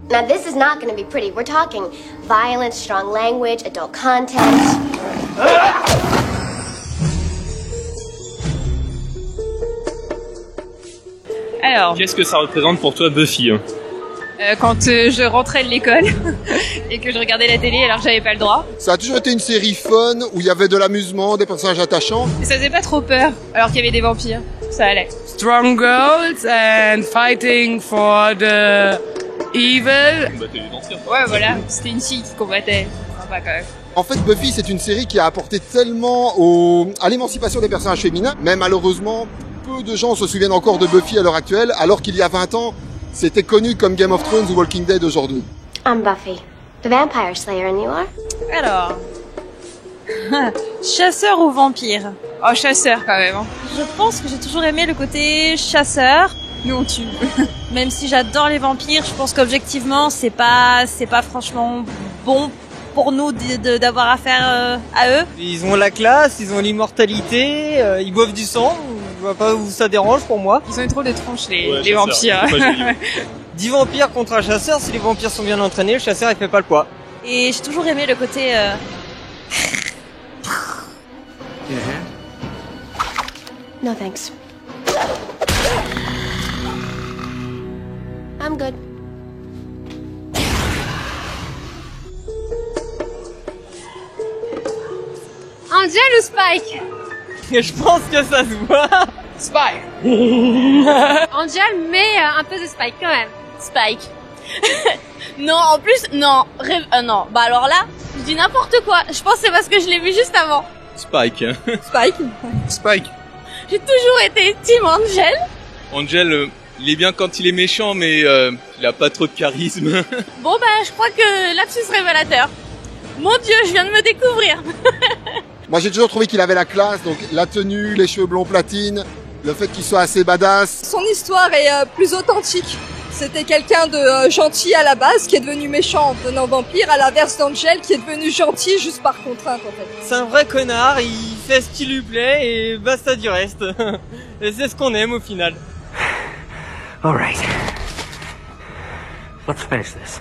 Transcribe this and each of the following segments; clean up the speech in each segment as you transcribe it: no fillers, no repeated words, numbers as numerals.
Now this is not going to be pretty. We're talking violence, strong language, adult content. Alors, qu'est-ce que ça représente pour toi Buffy? Quand je rentrais de l'école et que je regardais la télé alors que j'avais pas le droit. Ça a toujours été une série fun où il y avait de l'amusement, des personnages attachants. Et ça faisait pas trop peur alors qu'il y avait des vampires. Ça allait. Strong girls and fighting for the evil. Ouais, voilà. C'était une fille qui combattait. Sympa quand même. En fait, Buffy, c'est une série qui a apporté tellement à l'émancipation des personnages féminins. Mais malheureusement, peu de gens se souviennent encore de Buffy à l'heure actuelle, alors qu'il y a 20 ans, c'était connu comme Game of Thrones ou Walking Dead aujourd'hui. I'm Buffy, the vampire slayer, and you are? Alors... chasseur ou vampire? Oh, chasseur quand même. Hein. Je pense que j'ai toujours aimé le côté chasseur. Nous on tue. Même si j'adore les vampires, je pense qu'objectivement c'est pas franchement bon pour nous d'avoir affaire à eux. Ils ont la classe, ils ont l'immortalité, ils boivent du sang. Je vois pas où ça dérange pour moi. Ils ont trop de tronches les vampires. 10 vampires contre un chasseur, si les vampires sont bien entraînés, le chasseur il fait pas le poids. Et j'ai toujours aimé le côté No thanks. I'm good. Angel ou Spike? Je pense que ça se voit. Spike. Angel, mais un peu de Spike quand même. Spike. Non, en plus, non. Non. Bah alors là, je dis n'importe quoi. Je pense que c'est parce que je l'ai vu juste avant. Spike. Spike. Spike. J'ai toujours été team Angel. Angel, il est bien quand il est méchant, mais il a pas trop de charisme. Bon bah, je crois que lapsus révélateur. Mon Dieu, je viens de me découvrir. Moi, j'ai toujours trouvé qu'il avait la classe, donc la tenue, les cheveux blonds platine, le fait qu'il soit assez badass. Son histoire est plus authentique. C'était quelqu'un de gentil à la base qui est devenu méchant en devenant vampire, à l'inverse d'Angel qui est devenu gentil juste par contrainte en fait. C'est un vrai connard, il fait ce qui lui plaît et basta du reste. Et c'est ce qu'on aime au final. Alright. Let's finish this.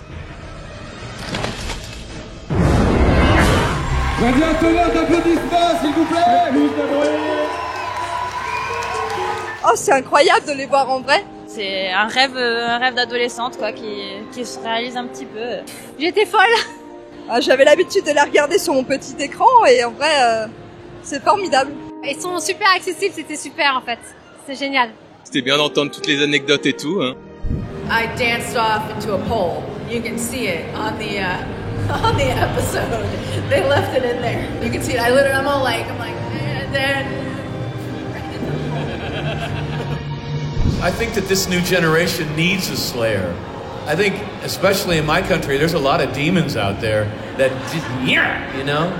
Gladiateur d'applaudissements, s'il vous plaît. Oh, c'est incroyable de les voir en vrai. C'est un rêve d'adolescente quoi qui se réalise un petit peu. J'étais folle. Ah, j'avais l'habitude de la regarder sur mon petit écran et en vrai, c'est formidable. Ils sont super accessibles, c'était super en fait. C'est génial. C'était bien d'entendre toutes les anecdotes et tout. Hein. I danced off into a pole. You can see it on the episode. They left it in there. You can see it. I'm like, and then. I think that this new generation needs a Slayer. I think, especially in my country, there's a lot of demons out there that, you know?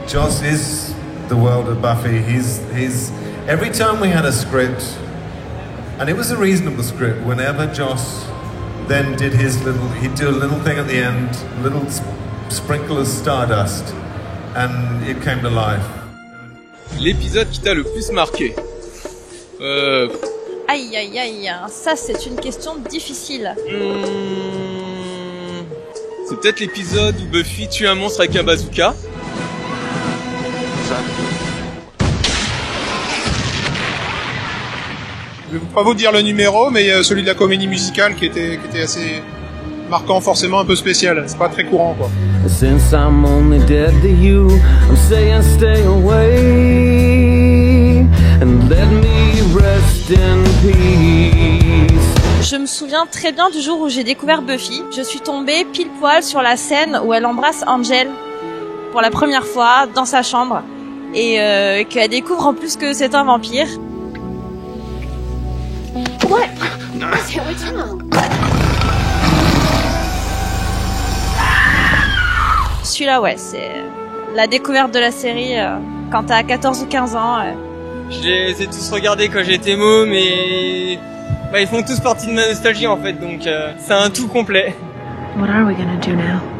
Joss is the world of Buffy. He's every time we had a script, and it was a reasonable script, whenever Joss then did he'd do a little thing at the end, a little sprinkle of stardust, and it came to life. L'épisode qui t'a le plus marqué? Aïe aïe aïe, ça c'est une question difficile. C'est peut-être l'épisode où Buffy tue un monstre avec un bazooka. Je vais pas vous dire le numéro, mais celui de la comédie musicale qui était assez marquant, forcément un peu spécial. C'est pas très courant, quoi. Since I'm only dead to you, I'm saying stay away and let me rest in peace. Je me souviens très bien du jour où j'ai découvert Buffy. Je suis tombée pile poil sur la scène où elle embrasse Angel pour la première fois dans sa chambre. et qu'elle découvre en plus que c'est un vampire. What? What's wrong? Celui-là, ouais, c'est la découverte de la série quand t'as 14 ou 15 ans. Je les ai tous regardés quand j'étais môme et ils font tous partie de ma nostalgie en fait, donc c'est un tout complet. What are we gonna do now?